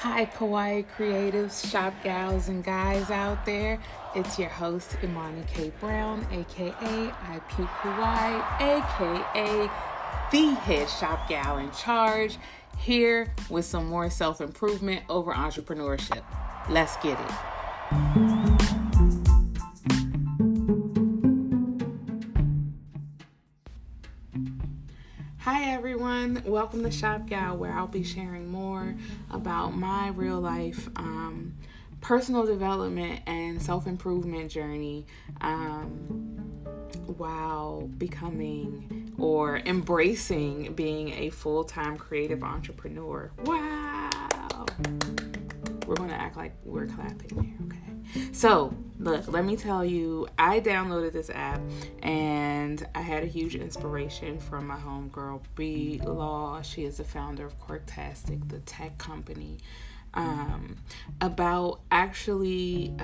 Hi, Kawaii Creatives, shop gals, and guys out there. It's your host, Imani K Brown, aka ipukekawaii, aka the head shop gal in charge, here with some more self-improvement over entrepreneurship. Let's get it. Hi everyone, welcome to Shop Gal, where I'll be sharing more about my real life personal development and self-improvement journey while becoming or embracing being a full-time creative entrepreneur. Wow! We're going to act like we're clapping here, okay? So, look, let me tell you, I downloaded this app and I had a huge inspiration from my homegirl, Bree Law. She is the founder of Quirktastic, the tech company, about actually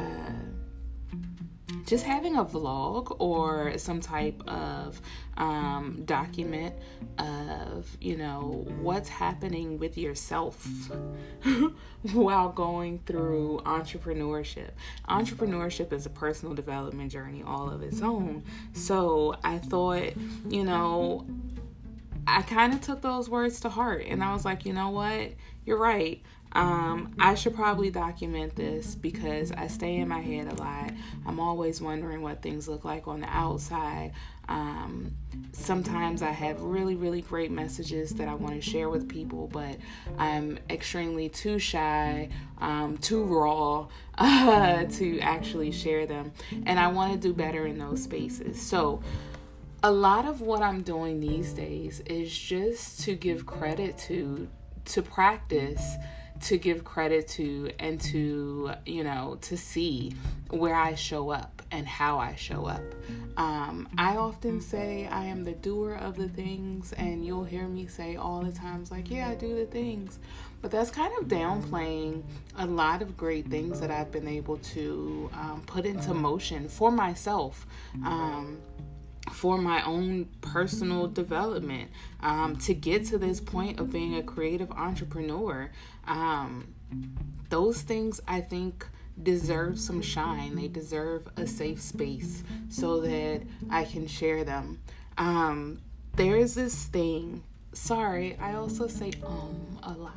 just having a vlog or some type of document of, what's happening with yourself while going through entrepreneurship. Entrepreneurship is a personal development journey all of its own. So I thought, I kind of took those words to heart and I was like, you know what? You're right. I should probably document this because I stay in my head a lot. I'm always wondering what things look like on the outside. Sometimes I have really, really great messages that I want to share with people, but I'm extremely too shy, too raw to actually share them. And I want to do better in those spaces. So a lot of what I'm doing these days is just to give credit to practice, to give credit to, and to see where I show up and how I show up. I often say I am the doer of the things, and you'll hear me say all the times like, yeah, I do the things. But that's kind of downplaying a lot of great things that I've been able to put into motion for myself. For my own personal development, to get to this point of being a creative entrepreneur. Those things I think deserve some shine. They deserve a safe space so that I can share them. There's this thing, sorry, I also say a lot.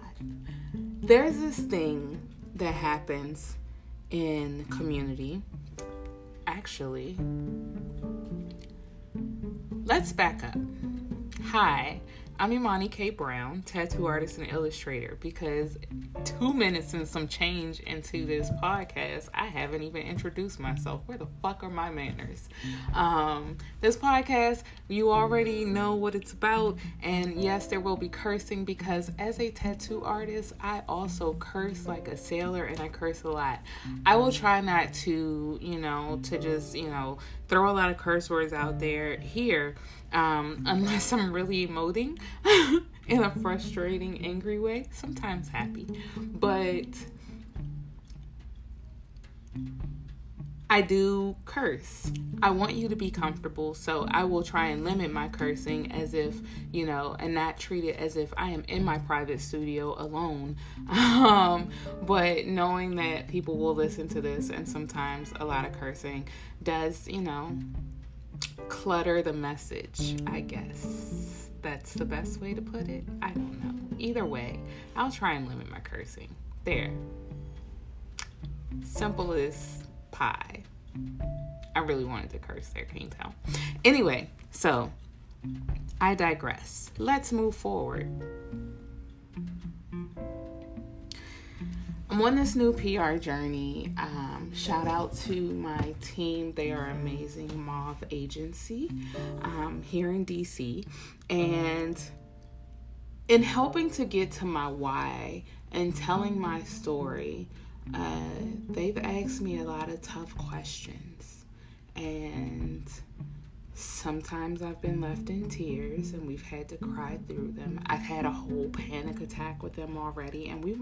There's this thing that happens in community. Actually, let's back up. Hi, I'm Imani K Brown, tattoo artist and illustrator, because 2 minutes and some change into this podcast, I haven't even introduced myself. Where the fuck are my manners? This podcast, you already know what it's about, and yes, there will be cursing because as a tattoo artist, I also curse like a sailor and I curse a lot. I will try not to, to just, throw a lot of curse words out there here, unless I'm really emoting in a frustrating, angry way, sometimes happy. But I do curse. I want you to be comfortable, so I will try and limit my cursing as if, and not treat it as if I am in my private studio alone. But knowing that people will listen to this, and sometimes a lot of cursing does, clutter the message, I guess. That's the best way to put it. I don't know. Either way, I'll try and limit my cursing. There. Simple as pie. I really wanted to curse there, can you tell? Anyway, so I digress. Let's move forward. I'm on this new PR journey. Shout out to my team. They are amazing. Mauve Agency here in DC. And in helping to get to my why and telling my story, they've asked me a lot of tough questions. And Sometimes I've been left in tears and we've had to cry through them. I've had a whole panic attack with them already, and we're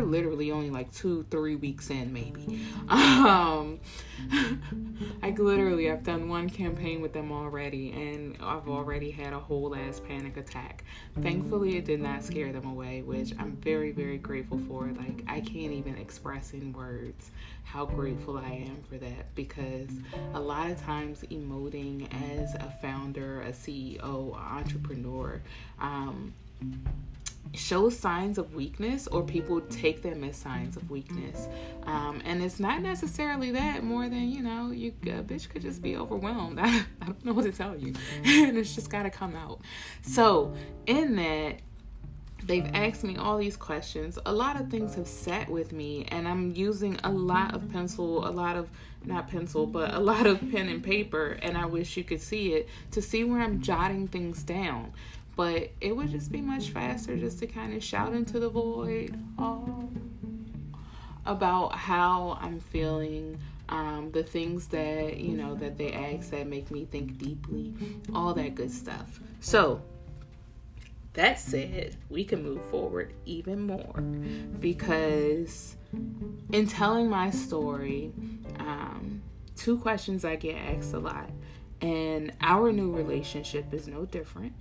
literally only like 2-3 weeks in, maybe. I've done one campaign with them already, and I've already had a whole ass panic attack. Thankfully, it did not scare them away, which I'm very, very grateful for. Like, I can't even express in words how grateful I am for that, because a lot of times emoting as a founder, a CEO, an entrepreneur, shows signs of weakness, or people take them as signs of weakness. And it's not necessarily that, more than, a bitch could just be overwhelmed. I don't know what to tell you. And it's just got to come out. So in that, they've asked me all these questions. A lot of things have sat with me, and I'm using a lot of pen and paper, and I wish you could see it, to see where I'm jotting things down. But it would just be much faster just to kind of shout into the void about how I'm feeling, the things that, that they ask that make me think deeply, all that good stuff. So, that said, we can move forward even more, because in telling my story, 2 questions I get asked a lot, and our new relationship is no different.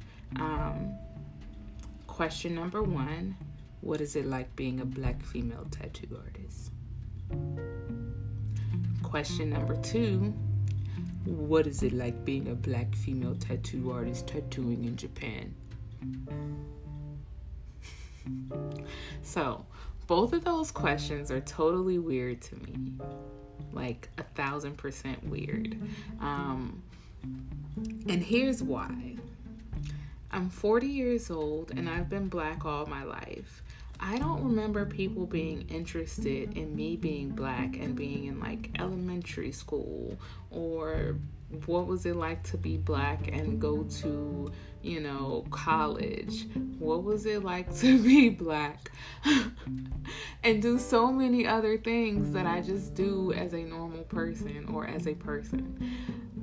Question number 1, what is it like being a Black female tattoo artist? Question number 2, what is it like being a Black female tattoo artist tattooing in Japan? So, both of those questions are totally weird to me. Like 1,000% weird. And here's why. I'm 40 years old and I've been Black all my life. I don't remember people being interested in me being Black and being in like elementary school, or what was it like to be Black and go to, college? What was it like to be Black and do so many other things that I just do as a normal person or as a person?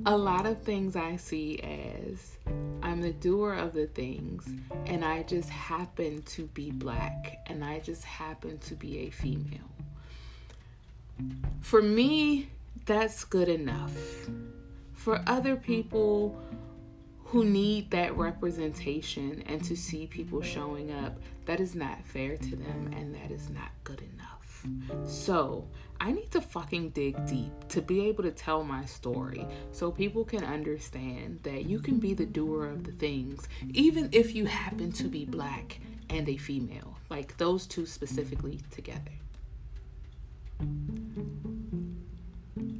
A lot of things I see as I'm the doer of the things, and I just happen to be Black, and I just happen to be a female. For me, that's good enough. For other people who need that representation and to see people showing up, that is not fair to them, and that is not good enough. So I need to fucking dig deep to be able to tell my story, so people can understand that you can be the doer of the things, even if you happen to be Black and a female, like those two specifically together.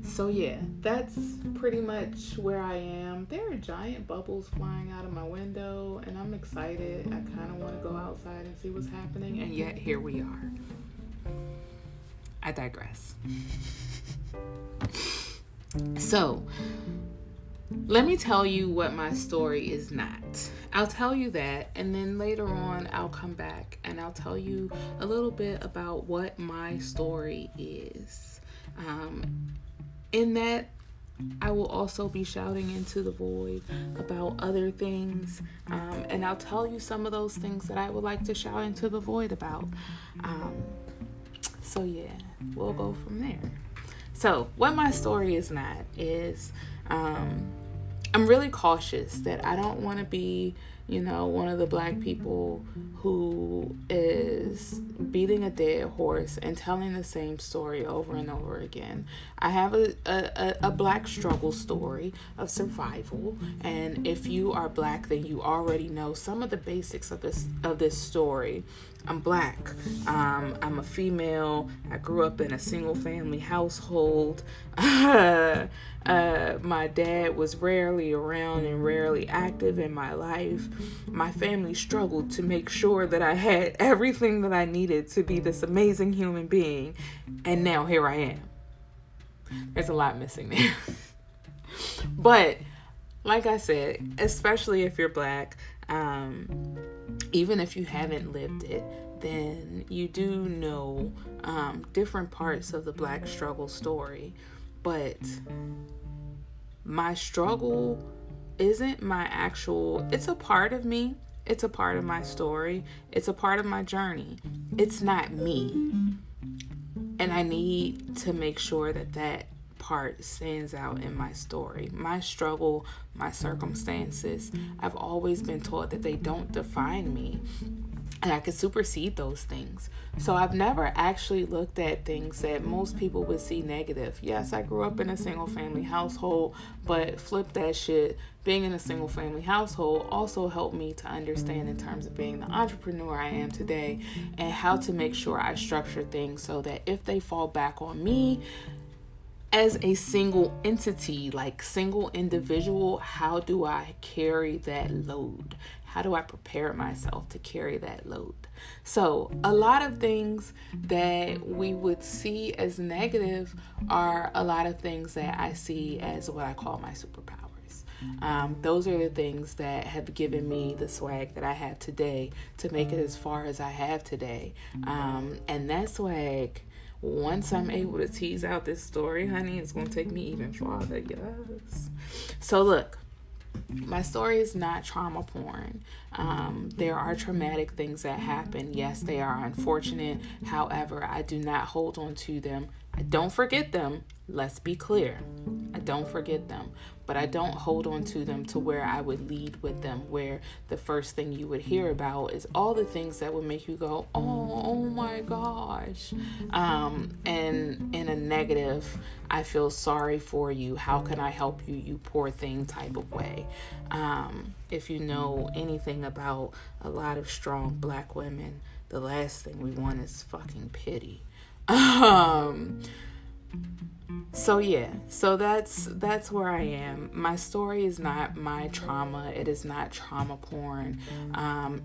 So yeah, that's pretty much where I am. There are giant bubbles flying out of my window, and I'm excited. I kind of want to go outside and see what's happening, and yet here we are. I digress. So, let me tell you what my story is not. I'll tell you that, and then later on I'll come back and I'll tell you a little bit about what my story is. In that, I will also be shouting into the void about other things, and I'll tell you some of those things that I would like to shout into the void about. So yeah, we'll go from there. So what my story is not is, I'm really cautious that I don't want to be, one of the Black people who is beating a dead horse and telling the same story over and over again. I have a Black struggle story of survival, and if you are Black, then you already know some of the basics of this story. I'm Black. I'm a female. I grew up in a single family household. My dad was rarely around and rarely active in my life. My family struggled to make sure that I had everything that I needed to be this amazing human being. And now here I am. There's a lot missing there. But like I said, especially if you're Black, even if you haven't lived it, then you do know different parts of the Black struggle story. But my struggle isn't my actual, it's a part of me. It's a part of my story. It's a part of my journey. It's not me. And I need to make sure that that part stands out in my story. My struggle, my circumstances, I've always been taught that they don't define me. And I could supersede those things. So I've never actually looked at things that most people would see negative. Yes, I grew up in a single family household, but flip that shit. Being in a single family household also helped me to understand in terms of being the entrepreneur I am today and how to make sure I structure things so that if they fall back on me as a single entity, like single individual, how do I carry that load? How do I prepare myself to carry that load? So a lot of things that we would see as negative are a lot of things that I see as what I call my superpowers. Those are the things that have given me the swag that I have today to make it as far as I have today. And that swag, once I'm able to tease out this story, honey, it's going to take me even farther. Yes. So look. My story is not trauma porn. There are traumatic things that happen. Yes, they are unfortunate. However, I do not hold on to them. I don't forget them. Let's be clear. I don't forget them. But I don't hold on to them to where I would lead with them, where the first thing you would hear about is all the things that would make you go, oh my gosh. And in a negative, I feel sorry for you. How can I help you, you poor thing type of way. If you know anything about a lot of strong Black women, the last thing we want is fucking pity. So yeah, so that's where I am. My story is not my trauma. It is not trauma porn.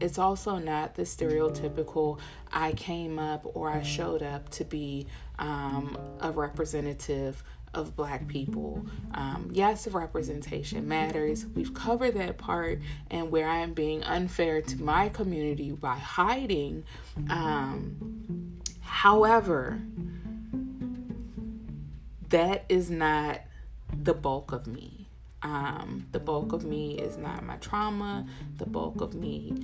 It's also not the stereotypical I came up or I showed up to be a representative of Black people. Yes, representation matters. We've covered that part, and where I am being unfair to my community by hiding. However, that is not the bulk of me. The bulk of me is not my trauma. The bulk of me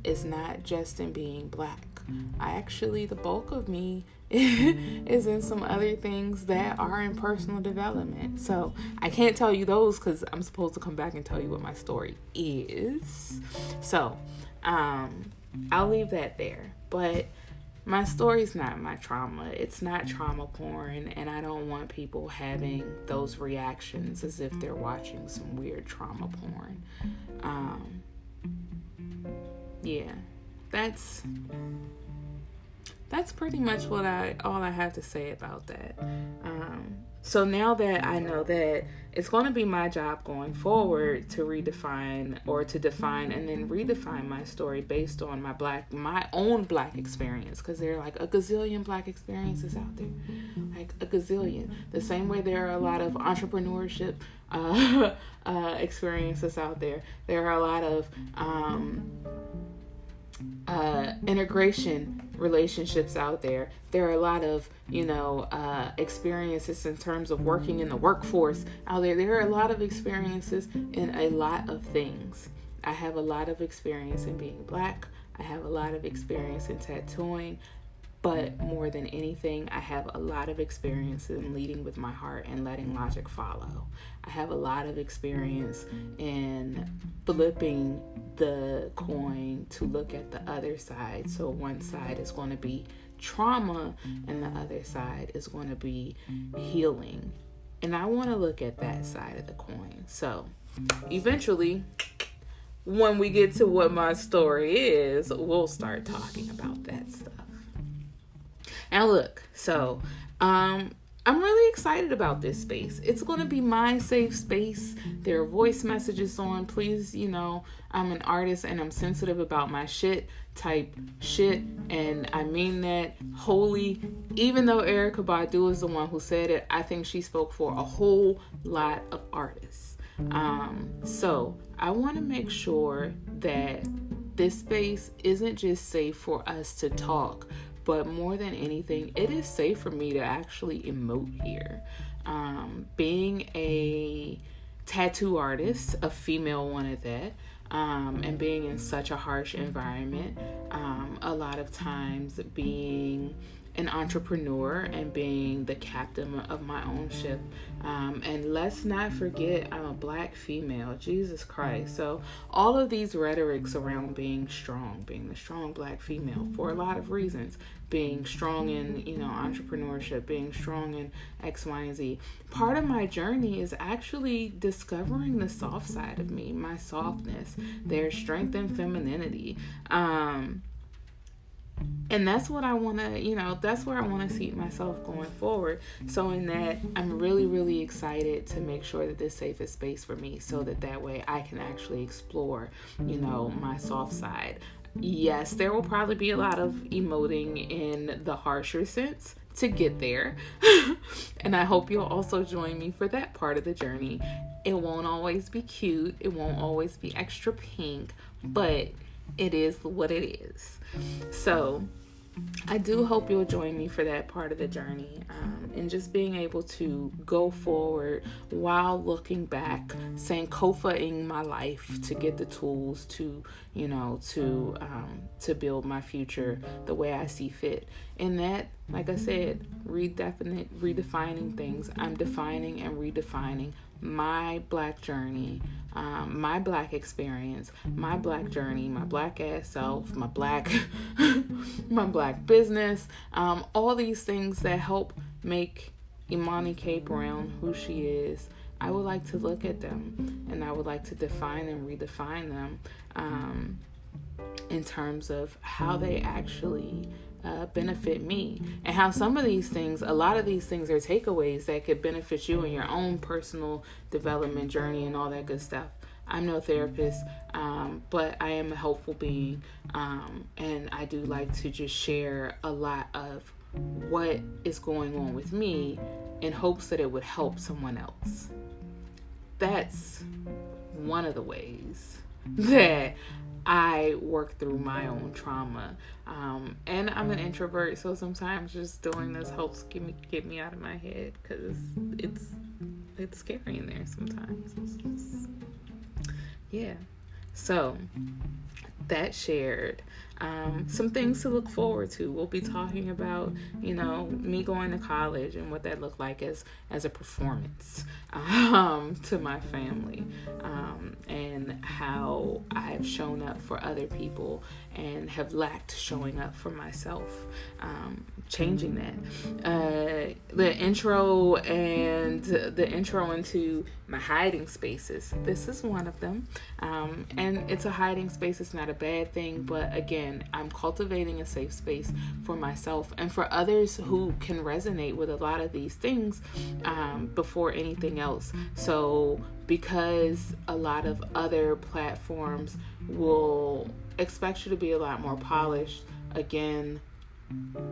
is not just in being Black. The bulk of me is in some other things that are in personal development. So I can't tell you those because I'm supposed to come back and tell you what my story is. So I'll leave that there. But my story's not my trauma. It's not trauma porn, and I don't want people having those reactions as if they're watching some weird trauma porn. Yeah, that's pretty much all I have to say about that. So now that I know that it's going to be my job going forward to redefine or to define and then redefine my story based on my own Black experience, because there are like a gazillion Black experiences out there, like a gazillion. The same way there are a lot of entrepreneurship experiences out there. There are a lot of integration relationships out there. There are a lot of, experiences in terms of working in the workforce out there. There are a lot of experiences in a lot of things. I have a lot of experience in being Black. I have a lot of experience in tattooing. But more than anything, I have a lot of experience in leading with my heart and letting logic follow. I have a lot of experience in flipping the coin to look at the other side. So one side is going to be trauma and the other side is going to be healing. And I want to look at that side of the coin. So eventually, when we get to what my story is, we'll start talking about that stuff. Now look, so I'm really excited about this space. It's going to be my safe space. There are voice messages on. Please, I'm an artist and I'm sensitive about my type shit. And I mean that wholly. Even though Erykah Badu is the one who said it, I think she spoke for a whole lot of artists. So I want to make sure that this space isn't just safe for us to talk, but more than anything, it is safe for me to actually emote here. Being a tattoo artist, a female one at that, and being in such a harsh environment, a lot of times being an entrepreneur and being the captain of my own ship. And let's not forget, I'm a Black female. Jesus Christ. So all of these rhetorics around being the strong Black female, for a lot of reasons, being strong in, entrepreneurship, being strong in X, Y, and Z. Part of my journey is actually discovering the soft side of me, my softness, their strength and femininity. And that's what I want to, that's where I want to see myself going forward. So in that, I'm really, really excited to make sure that this safe is space for me, so that way I can actually explore, my soft side. Yes, there will probably be a lot of emoting in the harsher sense to get there. And I hope you'll also join me for that part of the journey. It won't always be cute. It won't always be extra pink, but it is what it is. So I do hope you'll join me for that part of the journey, and just being able to go forward while looking back, Sankofaing my life to get the tools to, to build my future the way I see fit. And that, like I said, redefining things. I'm defining and redefining my Black journey, my Black experience, my Black journey, my Black ass self, my Black business, all these things that help make Imani K Brown who she is. I would like to look at them, and I would like to define and redefine them in terms of how they actually benefit me, and how a lot of these things are takeaways that could benefit you in your own personal development journey and all that good stuff. I'm no therapist, but I am a helpful being, and I do like to just share a lot of what is going on with me in hopes that it would help someone else. That's one of the ways that I work through my own trauma. And I'm an introvert, so sometimes just doing this helps get me out of my head, because it's scary in there sometimes. Yeah. So that shared. Some things to look forward to. We'll be talking about, me going to college and what that looked like as a performance to my family, and how I've shown up for other people and have lacked showing up for myself. Changing that. The intro into my hiding spaces. This is one of them. And it's a hiding space. It's not a bad thing, but again, I'm cultivating a safe space for myself and for others who can resonate with a lot of these things before anything else. So because a lot of other platforms will expect you to be a lot more polished, again,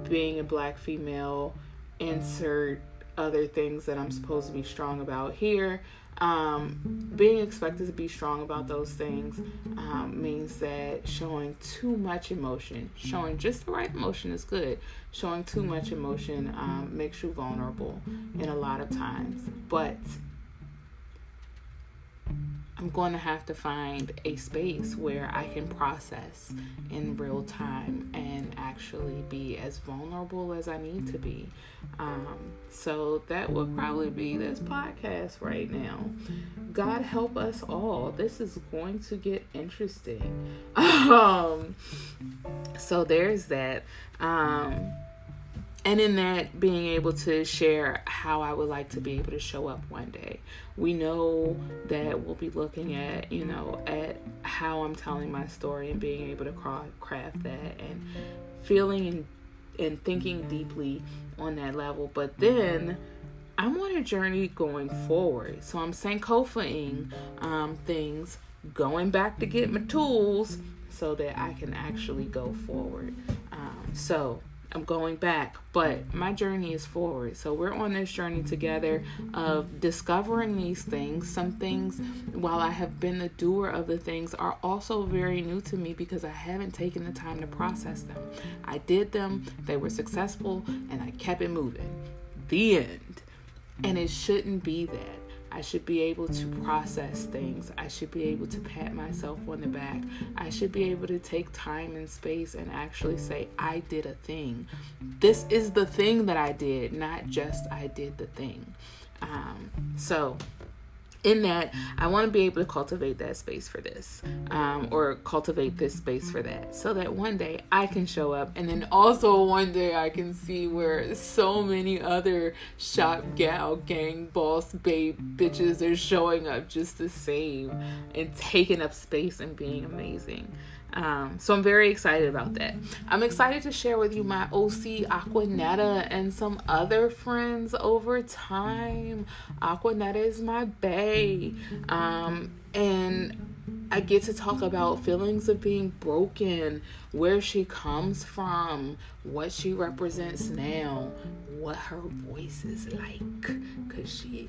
being a Black female, insert other things that I'm supposed to be strong about here. Being expected to be strong about those things means that showing too much emotion, showing just the right emotion is good. Showing too much emotion makes you vulnerable in a lot of times. But I'm going to have to find a space where I can process in real time and actually be as vulnerable as I need to be. So that would probably be this podcast right now. God help us all. This is going to get interesting. So there's that. And in that, being able to share how I would like to be able to show up one day. We know that we'll be looking at, at how I'm telling my story and being able to craft that and feeling and thinking deeply on that level. But then I'm on a journey going forward. So I'm Sankofaing things, going back to get my tools so that I can actually go forward. So I'm going back, but my journey is forward. So we're on this journey together of discovering these things. Some things, while I have been the doer of the things, are also very new to me because I haven't taken the time to process them. I did them, they were successful, and I kept it moving. The end. And it shouldn't be that. I should be able to process things. I should be able to pat myself on the back. I should be able to take time and space and actually say, I did a thing. This is the thing that I did, not just I did the thing. So in that, I want to be able to cultivate that space for this, or cultivate this space for that, so that one day I can show up, and then also one day I can see where so many other Shoppe Gal gang boss babe bitches are showing up just the same and taking up space and being amazing. So I'm very excited about that. I'm excited to share with you my OC Aquanetta and some other friends over time. Aquanetta is my bae. And I get to talk about feelings of being broken, where she comes from, what she represents now, what her voice is like, because she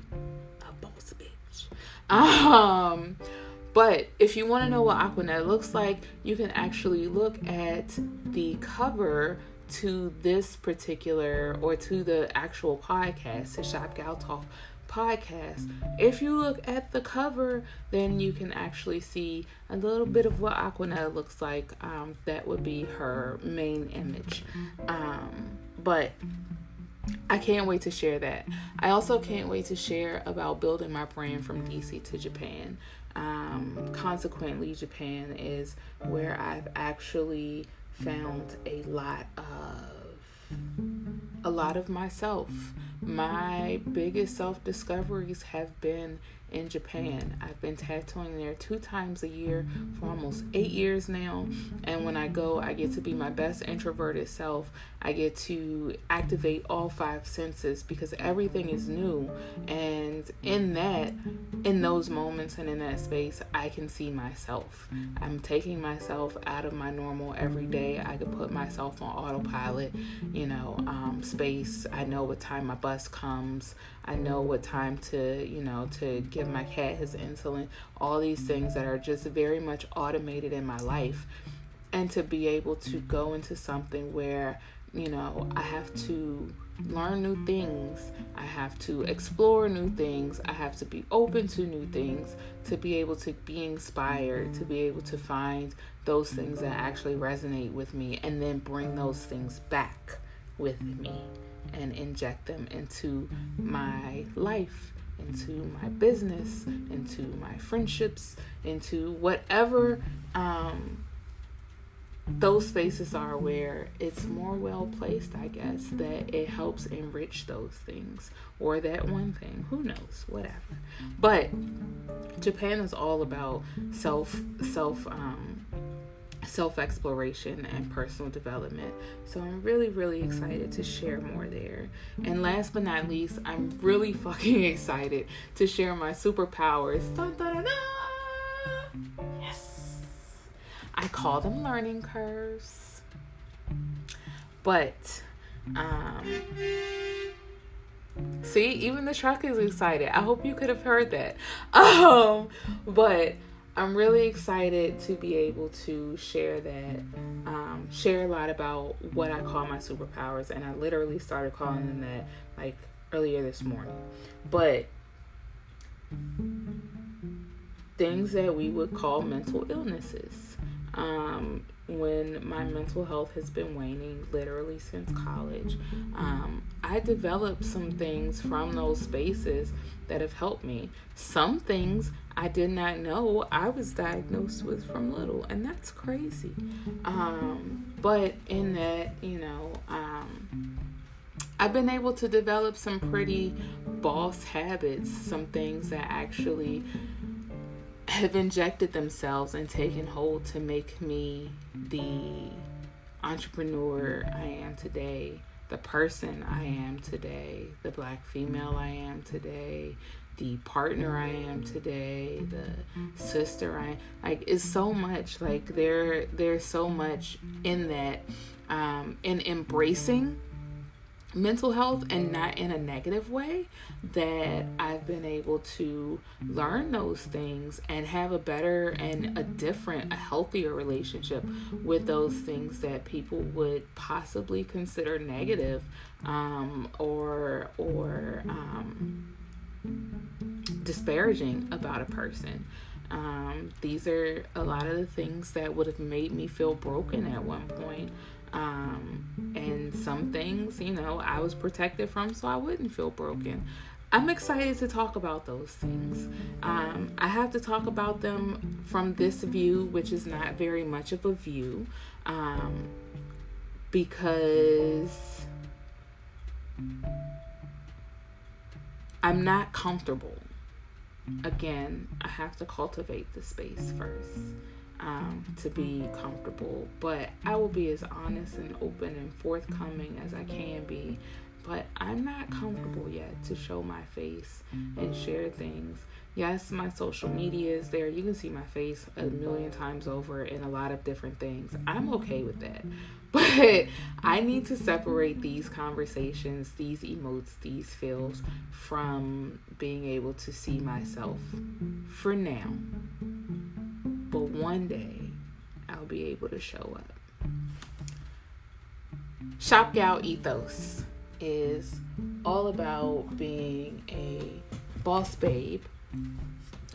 a boss bitch. But if you want to know what Aquanetta looks like, you can actually look at the cover to this particular, or to the actual podcast, the Shoppe Gal Talk podcast. If you look at the cover, then you can actually see a little bit of what Aquanetta looks like. That would be her main image. But I can't wait to share that. I also can't wait to share about building my brand from DC to Japan. Consequently, Japan is where I've actually found a lot of myself. My biggest self-discoveries have been in Japan. I've been tattooing there 2 times a year for almost 8 years now, and when I go, I get to be my best introverted self. I get to activate all 5 senses because everything is new, and in those moments and in that space, I can see myself. I'm taking myself out of my normal everyday. I could put myself on autopilot, space. I know what time my bus comes. I know what time to give my cat his insulin. All these things that are just very much automated in my life. And to be able to go into something where, I have to learn new things. I have to explore new things. I have to be open to new things, to be able to be inspired, to be able to find those things that actually resonate with me, and then bring those things back with me and inject them into my life, into my business, into my friendships, into whatever those spaces are where it's more well placed, I guess, that it helps enrich those things, or that one thing, who knows, whatever. But Japan is all about self-exploration and personal development. So I'm really, really excited to share more there. And last but not least, I'm really fucking excited to share my superpowers. Dun, dun, dun, dun. Yes. I call them learning curves. But, see, even the truck is excited. I hope you could have heard that. But I'm really excited to be able to share that, share a lot about what I call my superpowers. And I literally started calling them that like earlier this morning. But things that we would call mental illnesses. When my mental health has been waning literally since college, I developed some things from those spaces that have helped me. Some things I did not know I was diagnosed with from little, and that's crazy. But in that, I've been able to develop some pretty boss habits, some things that actually have injected themselves and taken hold to make me the entrepreneur I am today, the person I am today, the Black female I am today, the partner I am today, the sister I am. Like, it's so much. Like, there's so much in that, in embracing mental health, and not in a negative way, that I've been able to learn those things and have a better and a healthier relationship with those things that people would possibly consider negative, or disparaging about a person. These are a lot of the things that would have made me feel broken at one point. And some things, I was protected from so I wouldn't feel broken. I'm excited to talk about those things. I have to talk about them from this view, which is not very much of a view, because I'm not comfortable. Again, I have to cultivate the space first to be comfortable. But I will be as honest and open and forthcoming as I can be. But I'm not comfortable yet to show my face and share things. Yes, my social media is there. You can see my face a million times over in a lot of different things. I'm okay with that. But I need to separate these conversations, these emotes, these feels from being able to see myself for now. But one day, I'll be able to show up. Shoppe Gal Ethos is all about being a boss babe,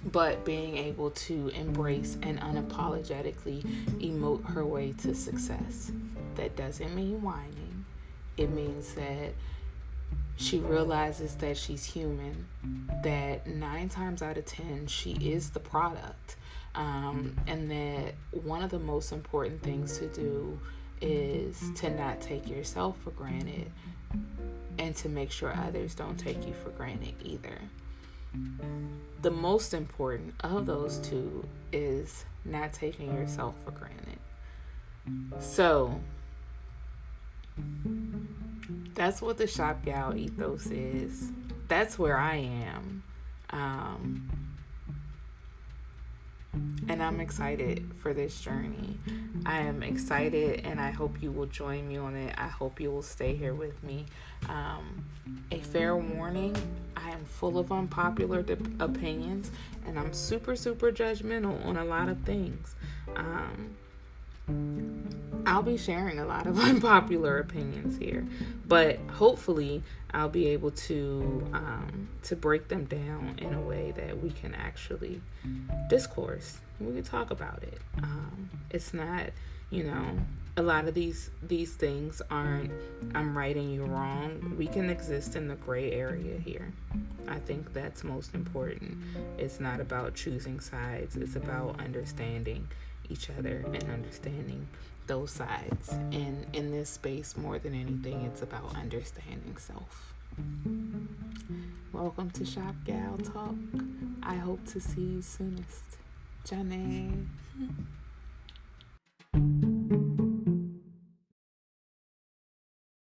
but being able to embrace and unapologetically emote her way to success. That doesn't mean whining. It means that she realizes that she's human, that 9 times out of 10 she is the product, and that one of the most important things to do is to not take yourself for granted and to make sure others don't take you for granted either. The most important of those two is not taking yourself for granted. So that's what the Shoppe Gal ethos is. That's where I am. And I'm excited for this journey. I am excited, and I hope you will join me on it. I hope you will stay here with me. A fair warning, I am full of unpopular opinions, and I'm super, super judgmental on a lot of things. I'll be sharing a lot of unpopular opinions here, but hopefully I'll be able to break them down in a way that we can actually discourse. We can talk about it. It's not, a lot of these things aren't I'm right and you're wrong. We can exist in the gray area here. I think that's most important. It's not about choosing sides. It's about understanding each other and understanding those sides. And in this space, more than anything, it's about understanding self. Welcome to Shoppe Gal Talk. I hope to see you soonest. Janae.